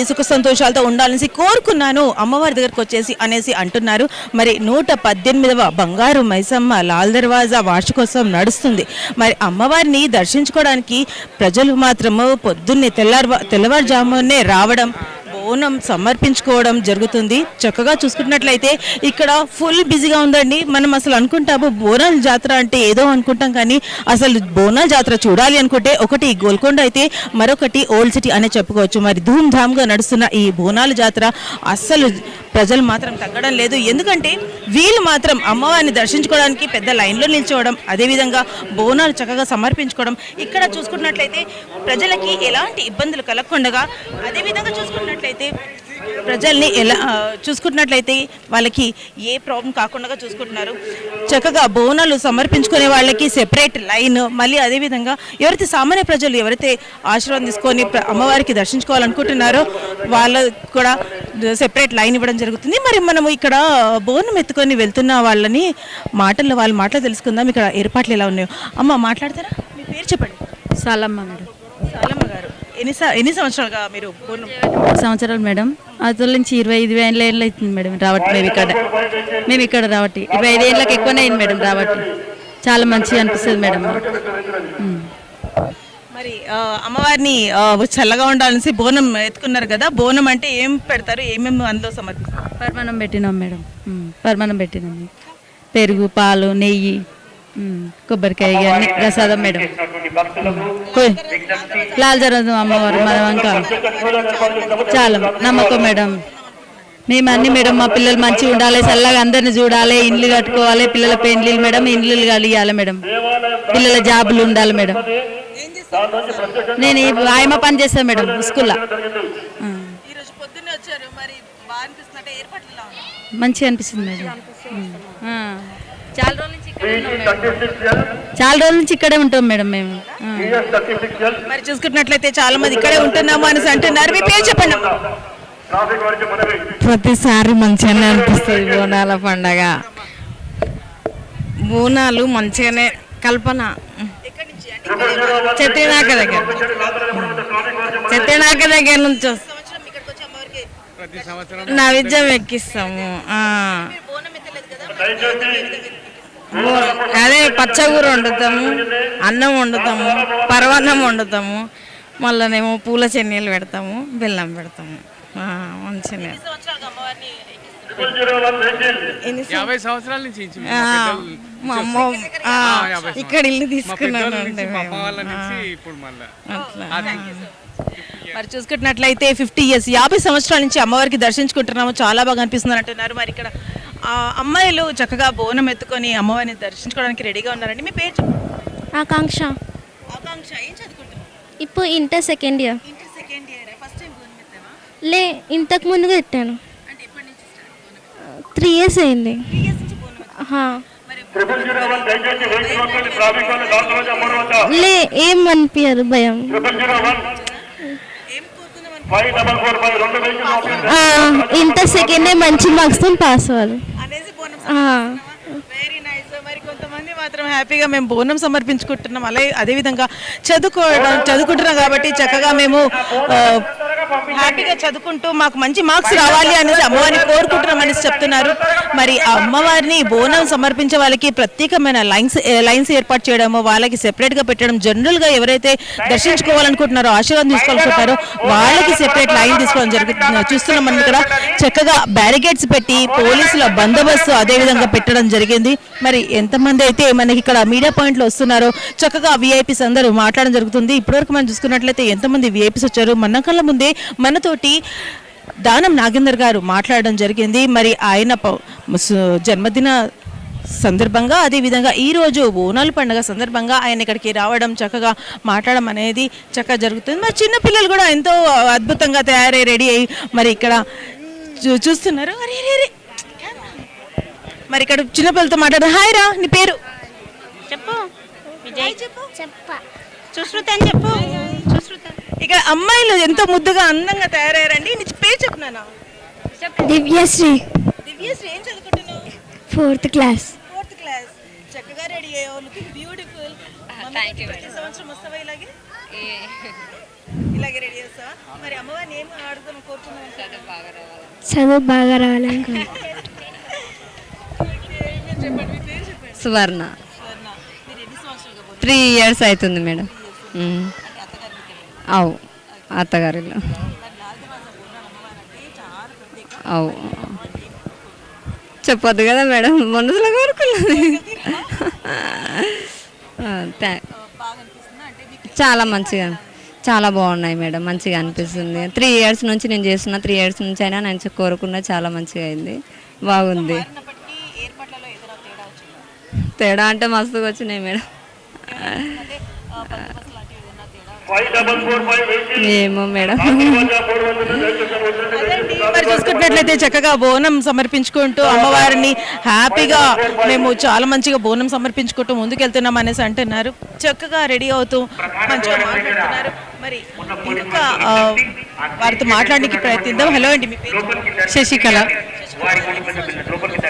సుఖ సంతోషాలతో ఉండాలని కోరుకున్నాను అమ్మవారి దగ్గరకు వచ్చేసి అనేసి అంటున్నారు. మరి 118వ బంగారు మైసమ్మ లాల్ దర్వాజా వార్షికోత్సవం నడుస్తుంది. మరి అమ్మవారిని దర్శించుకోవడానికి ప్రజలు మాత్రము పొద్దున్నే తెల్లవారుజామునే రావడం, బోనం సమర్పించుకోవడం జరుగుతుంది. చక్కగా చూసుకున్నట్లయితే ఇక్కడ ఫుల్ బిజీగా ఉందండి. మనం అసలు అనుకుంటాము బోనాల జాతర అంటే ఏదో అనుకుంటాం, కానీ అసలు బోనాల జాతర చూడాలి అనుకుంటే ఒకటి గోల్కొండ అయితే మరొకటి ఓల్డ్ సిటీ అనే చెప్పుకోవచ్చు. మరి ధూమ్ ధామ్గా నడుస్తున్న ఈ బోనాల జాతర అస్సలు ప్రజలు మాత్రం తగ్గడం లేదు. ఎందుకంటే వీళ్ళు మాత్రం అమ్మవారిని దర్శించుకోవడానికి పెద్ద లైన్లో నిల్చోవడం, అదేవిధంగా బోనాలు చక్కగా సమర్పించుకోవడం. ఇక్కడ చూసుకున్నట్లయితే ప్రజలకి ఎలాంటి ఇబ్బందులు కలగకుండా, అదేవిధంగా చూసుకున్నట్లయితే ప్రజల్ని చూసుకుంటున్నట్లయితే వాళ్ళకి ఏ ప్రాబ్లం కాకుండా చూసుకుంటున్నారు. చక్కగా బోనాలు సమర్పించుకునే వాళ్ళకి సెపరేట్ లైన్, మళ్ళీ అదేవిధంగా ఎవరైతే సామాన్య ప్రజలు ఎవరైతే ఆశీర్వాదం తీసుకొని అమ్మవారికి దర్శించుకోవాలనుకుంటున్నారో వాళ్ళకు కూడా సెపరేట్ లైన్ ఇవ్వడం జరుగుతుంది. మరి మనము ఇక్కడ బోనం ఎత్తుకొని వెళ్తున్న వాళ్ళని వాళ్ళ మాటలు తెలుసుకుందాం. ఇక్కడ ఏర్పాట్లు ఎలా ఉన్నాయో. అమ్మ మాట్లాడతారా? మీ పేరు చెప్పండి. సాలమ్మ మేడం. సాలమ్మ గారు, ఎన్ని సంవత్సరాలుగా మీరు బోనం? 3 సంవత్సరాలు మేడం. అతల నుంచి 25 ఏళ్ళు అవుతుంది మేడం రావట్టి. మేము ఇక్కడ రావట్టి 25 ఏళ్ళకి ఎక్కువనే అయింది మేడం రావట్టి. చాలా మంచిగా అనిపిస్తుంది మేడం. మరి అమ్మవారిని చల్లగా ఉండాలని బోనం ఎత్తుకున్నారు కదా, బోనం అంటే ఏం పెడతారు, ఏమేమి అందులో సమర్పిస్తారు? పరమాన్నం పెట్టినాం మేడం. పరమాన్నం పెట్టినాం. పెరుగు, పాలు, నెయ్యి, కొబ్బరికాయ, అన్ని ప్రసాదం మేడం. లాల్ దర్వాజా అమ్మవారు మనవంక చాలా నమ్మకం మేడం. మేము అన్ని మేడం మా పిల్లలు మంచిగా ఉండాలి, చల్లగా అందరిని చూడాలి, ఇండ్లు కట్టుకోవాలి, పిల్లల పెండ్లీలు మేడం, ఇండ్లు కలియాలి మేడం, పిల్లల జాబులు ఉండాలి మేడం. నేను ఆయమ పని చేస్తాను మేడం స్కూల్లో. మంచిగా అనిపిస్తుంది మేడం. చాలా రోజుల నుంచి ఇక్కడే ఉంటాం మేడం మేము. మరి చూసుకున్నట్లయితే చాలా మంది ఇక్కడే ఉంటున్నాము అని అంటున్నారు. మీ పేరు చెప్పండి. ప్రతిసారి మంచిగానే అనిపిస్తుంది బోనాల పండగ. బోనాలు మంచిగానే. కల్పన చెట్టినాక దగ్గర నుంచి నైవేద్యం ఎక్కిస్తాము. అదే పచ్చగూర వండుతాము, అన్నం వండుతాము, పరవాన్నం వండుతాము, మళ్ళనేమో పూల చెన్నీళ్ళు పెడతాము, బెల్లం పెడతాము. మంచిగా 50 సంవత్సరాల నుంచి మా అమ్మ ఇక్కడ ఇల్లు తీసుకున్నాను. మరి చూసుకుంటున్నట్లయితే 50 years 50 సంవత్సరాల నుంచి అమ్మవారికి దర్శించుకుంటున్నాము. చాలా బాగా అనిపిస్తుంది అంటున్నారు. మరి ఇక్కడ అమ్మాయిలు చక్కగా బోనం ఎత్తుకొని అమ్మవారిని దర్శించుకోవడానికి రెడీగా ఉన్నారండి. మీ పేరు ఆకాంక్ష. ఆకాంక్ష, ఏం చదువుకుంటున్నావు? ఇప్పుడు inter second year. First time బోనం ఎత్తావా? లే, ఇంతకు ముందుగా ఎత్తాను. అంటే ఎప్పటి నుంచి స్టార్ట్? 3 years అయింది. 3 years నుంచి బోనం ఎత్తావా? లే, ఏం అనిపించదు, భయం. ఇంటర్ సెకండ్ మంచి మార్క్స్ పాస్ అవ్వాలి. Very nice. మరి కొంతమంది మాత్రం హ్యాపీగా మేము బోనం సమర్పించుకుంటున్నాం, అదేవిధంగా చదువుకుంటున్నాం కాబట్టి చక్కగా మేము హ్యాపీగా చదువుకుంటూ మాకు మంచి మార్క్స్ రావాలి అనేసి అమ్మవారిని కోరుకుంటున్నాం అనేసి చెప్తున్నారు. మరి ఆ అమ్మవారిని బోనం సమర్పించే వాళ్ళకి ప్రత్యేకమైన లైన్స్ ఏర్పాటు చేయడము, వాళ్ళకి సెపరేట్గా పెట్టడం, జనరల్గా ఎవరైతే దర్శించుకోవాలనుకుంటున్నారో, ఆశీర్వాదం తీసుకోవాలనుకుంటున్నారో వాళ్ళకి సెపరేట్ లైన్ తీసుకోవడం జరుగుతుంది. చూస్తున్నాం మనం ఇక్కడ చక్కగా బ్యారికేడ్స్ పెట్టి పోలీసుల బందోబస్తు అదేవిధంగా పెట్టడం జరిగింది. మరి ఎంతమంది అయితే మనకి ఇక్కడ మీడియా పాయింట్లో వస్తున్నారో చక్కగా విఐపీస్ అందరూ మాట్లాడడం జరుగుతుంది. ఇప్పటివరకు మనం చూసుకున్నట్లయితే ఎంతమంది విఐపీస్ వచ్చారు. మన కళ్ళ ముందే మనతోటి దానం నాగేందర్ గారు మాట్లాడడం జరిగింది. మరి ఆయన జన్మదిన సందర్భంగా, అదేవిధంగా ఈరోజు బోనాల పండుగ సందర్భంగా ఆయన ఇక్కడికి రావడం, చక్కగా మాట్లాడడం అనేది చక్కగా జరుగుతుంది. మరి చిన్నపిల్లలు కూడా ఎంతో అద్భుతంగా తయారై రెడీ అయ్యి మరి ఇక్కడ చూస్తున్నారు. మరి ఇక్కడ చిన్నపిల్లలతో మాట్లాడారు. హాయ్ రా, నీ పేరు చెప్పు. విజయ్ చెప్పు. సుశ్రుత అని చెప్పు. ఇక్కడ అమ్మాయిలు ఎంతో ముద్దుగా అందంగా తయారయ్యారండి. నీ పేరు చెప్తున్నానా? దివ్యశ్రీ. దివ్యశ్రీ, ఏం చదువుకుంటున్నావు? 4th class. చక్కగా రెడీ అయ్యావు, లుకింగ్ బ్యూటిఫుల్. సంవత్సరం వస్తావా ఇలాగే? ఇలాగే రెడీ చేస్తావా? మరి అమ్మవారిని ఏం అడుగుదాం కోరుకున్నావు? చదువు బాగా రావాలనుకుంటున్నాను. సువర్ణ స్వర్ణ, మీరు ఎన్ని సంవత్సరాలుగా బోనం 3 years అవుతుంది మేడం. అవు అత్తగారిలో అవు చెప్పొద్దు కదా మేడం, మనసులో కోరుకున్నది. చాలా మంచిగా, చాలా బాగున్నాయి మేడం, మంచిగా అనిపిస్తుంది. 3 years నుంచి నేను చేస్తున్నా, 3 years నుంచి అయినా నేను కోరుకున్నా చాలా మంచిగా అయింది, బాగుంది. ఉన్నప్పటికీ ఏర్పాట్లలో ఏదైనా తేడా వచ్చిందా? తేడా అంటే మస్తుగా వచ్చినాయి మేడం. అంటే బందోబస్తు లాంటివి ఏదైనా తేడా? ఏమో మేడం. మరి చూసుకున్నట్లయితే చక్కగా బోనం సమర్పించుకుంటూ అమ్మవారిని హ్యాపీగా మేము చాలా మంచిగా బోనం సమర్పించుకుంటూ ముందుకెళ్తున్నాం అనేసి అంటున్నారు. చక్కగా రెడీ అవుతూ మంచిగా మాట్లాడుతున్నారు. మరి ఇంకొక వారితో మాట్లాడడానికి ప్రయత్నిద్దాం. హలో అండి, మీ పేరు? శశికళ.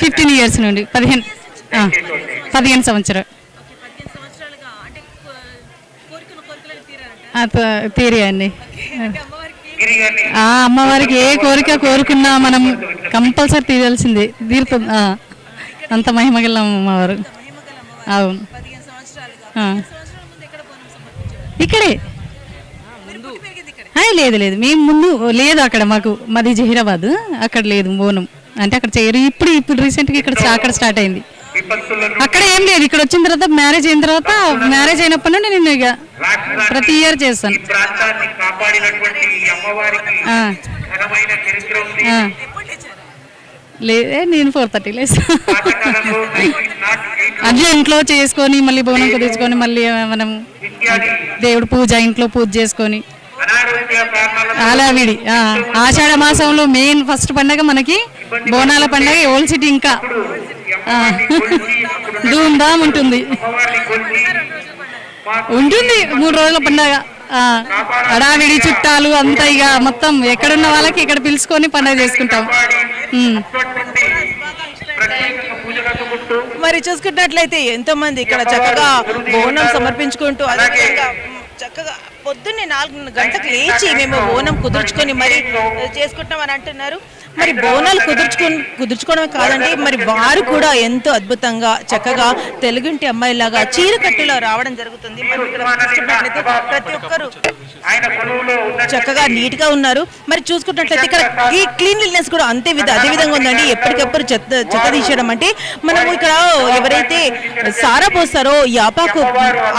15 years నుండి 15 సంవత్సరం తీరియండి. అమ్మవారికి ఏ కోరిక కోరుకున్నా మనం కంపల్సరీ తీరాల్సిందే, తీరుతుంది. అంత మహిమగల అమ్మవారు. అవును, ఇక్కడే. లేదు లేదు, మేము ముందు లేదు అక్కడ, మాది జహీరాబాద్, అక్కడ లేదు బోనం. అంటే అక్కడ చేయరు. ఇప్పుడు రీసెంట్గా అక్కడ స్టార్ట్ అయింది. అక్కడ ఏం లేదు. ఇక్కడ వచ్చిన తర్వాత మ్యారేజ్ అయిన తర్వాత, మ్యారేజ్ అయినప్పటి నుండి నేను ఇక ప్రతి ఇయర్ చేస్తాను. లేదే, నేను 4:30 లేస్తాను. అట్లా ఇంట్లో చేసుకొని మళ్ళీ బోనం కుదుర్చుకొని మళ్ళీ మనం దేవుడు పూజ, ఇంట్లో పూజ చేసుకొని అలావిడి. ఆషాఢ మాసంలో మెయిన్ ఫస్ట్ పండగ మనకి బోనాల పండగ. ఓల్డ్ సిటీ ఇంకా ధూమ్ ధామ్ ఉంటుంది. 3 రోజుల పండగ. హడావిడి, చుట్టాలు అంతా ఇక మొత్తం ఎక్కడున్న వాళ్ళకి ఇక్కడ పిలుచుకొని పండగ చేసుకుంటాం. మరి చూసుకున్నట్లయితే ఎంతో మంది ఇక్కడ చక్కగా బోనం సమర్పించుకుంటూ అదేవిధంగా చక్కగా పొద్దున్నే 4 గంటలకు లేచి మేము బోనం కుదుర్చుకొని మరి చేసుకుంటాం అని అంటున్నారు. మరి బోనాలు కుదుర్చుకోవడమే కాదండి, మరి వారు కూడా ఎంతో అద్భుతంగా చక్కగా తెలుగుంటి అమ్మాయిలాగా చీరకట్టులో రావడం జరుగుతుంది. మరి ఇక్కడ చూసుకున్నట్లయితే ప్రతి ఒక్కరు చక్కగా నీట్ గా ఉన్నారు. మరి చూసుకున్నట్లయితే ఇక్కడ ఈ క్లీన్లీనెస్ కూడా అదే విధంగా ఉందండి. ఎప్పటికప్పుడు చెత్త తీసేయడం. అంటే మనము ఇక్కడ ఎవరైతే సారా పోస్తారో యాపాకు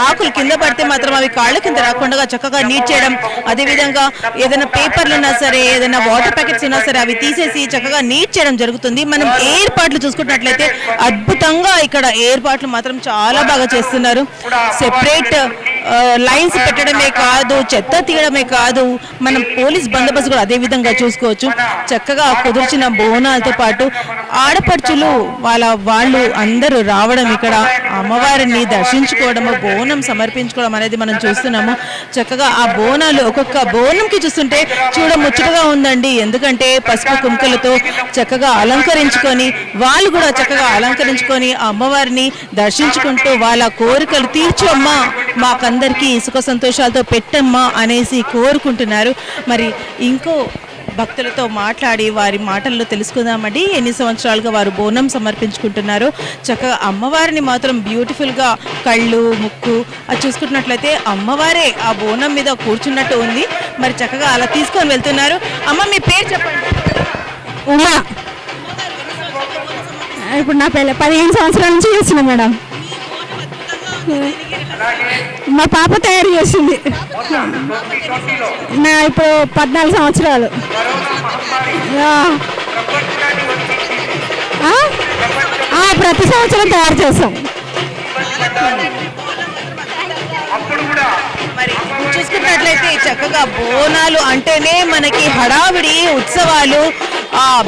ఆకులు కింద పడితే మాత్రం అవి కాళ్ళ కింద రాకుండా చక్కగా నీట్ చేయడం. అదేవిధంగా ఏదైనా పేపర్లు ఉన్నా సరే, ఏదైనా వాటర్ ప్యాకెట్స్ ఉన్నా సరే అవి తీసేసి చక్కగా నీట్ చేయడం జరుగుతుంది. మనం ఏర్పాట్లు చూసుకున్నట్లయితే అద్భుతంగా ఇక్కడ ఏర్పాట్లు మాత్రం చాలా బాగా చేస్తున్నారు. సెపరేట్ లైన్స్ పెట్టడమే కాదు, చెత్త తీయడమే కాదు, మనం పోలీస్ బందోబస్తు కూడా అదే విధంగా చూసుకోవచ్చు. చక్కగా కుదిర్చిన బోనాలతో పాటు ఆడపడుచులు వాళ్ళు అందరూ రావడం, ఇక్కడ అమ్మవారిని దర్శించుకోవడము, బోనం సమర్పించుకోవడం అనేది మనం చూస్తున్నాము. చక్కగా ఆ బోనాలు ఒక్కొక్క బోనంకి చూస్తుంటే చూడముచ్చటగా ఉందండి. ఎందుకంటే పసుపు కుంకలతో చక్కగా అలంకరించుకొని వాళ్ళు కూడా చక్కగా అలంకరించుకొని అమ్మవారిని దర్శించుకుంటూ వాళ్ళ కోరికలు తీర్చు అమ్మా, మాకందరికీ సుఖ సంతోషాలతో పెట్టమ్మా అనేసి కోరుకుంటున్నారు. మరి ఇంకో భక్తులతో మాట్లాడి వారి మాటల్లో తెలుసుకుందామండి. ఎన్ని సంవత్సరాలుగా వారు బోనం సమర్పించుకుంటున్నారు. చక్కగా అమ్మవారిని మాత్రం బ్యూటిఫుల్గా కళ్ళు, ముక్కు అది చూసుకుంటున్నట్లయితే అమ్మవారే ఆ బోనం మీద కూర్చున్నట్టు ఉంది. మరి చక్కగా అలా తీసుకొని వెళ్తున్నారు. అమ్మ, మీ పేరు చెప్పండి. ఉమా. ఇప్పుడు నా పిల్ల 15 సంవత్సరాల నుంచి చేస్తున్నా మేడం. మా పాప తయారు చేసింది. నా ఇప్పుడు 14 సంవత్సరాలు. ప్రతి సంవత్సరం తయారు చేస్తాం. మరి చూసుకున్నట్లయితే చక్కగా బోనాలు అంటేనే మనకి హడావిడి, ఉత్సవాలు,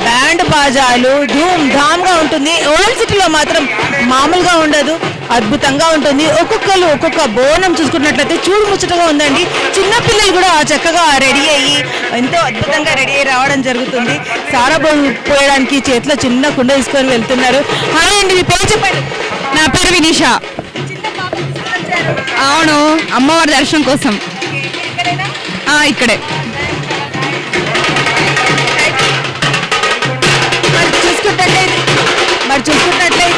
బ్యాండ్ బాజాలు, ధూమ్ ధామ్ గా ఉంటుంది. ఓల్డ్ సిటీలో మాత్రం మామూలుగా ఉండదు, అద్భుతంగా ఉంటుంది. ఒక్కొక్క బోనం చూసుకున్నట్లయితే చూడుముచ్చటగా ఉందండి. చిన్నపిల్లలు కూడా చక్కగా రెడీ అయ్యి ఎంతో అద్భుతంగా రెడీ అయ్యి రావడం జరుగుతుంది. సారా పోయడానికి చేతిలో చిన్న కుండ తీసుకొని వెళ్తున్నారు. హాయ్ అండి, మీ పేరు చెప్పండి. నా పేరు వినీషా. అవును, అమ్మవారి దర్శనం కోసం. ఇక్కడే. మరి చూసుకున్నట్లయితే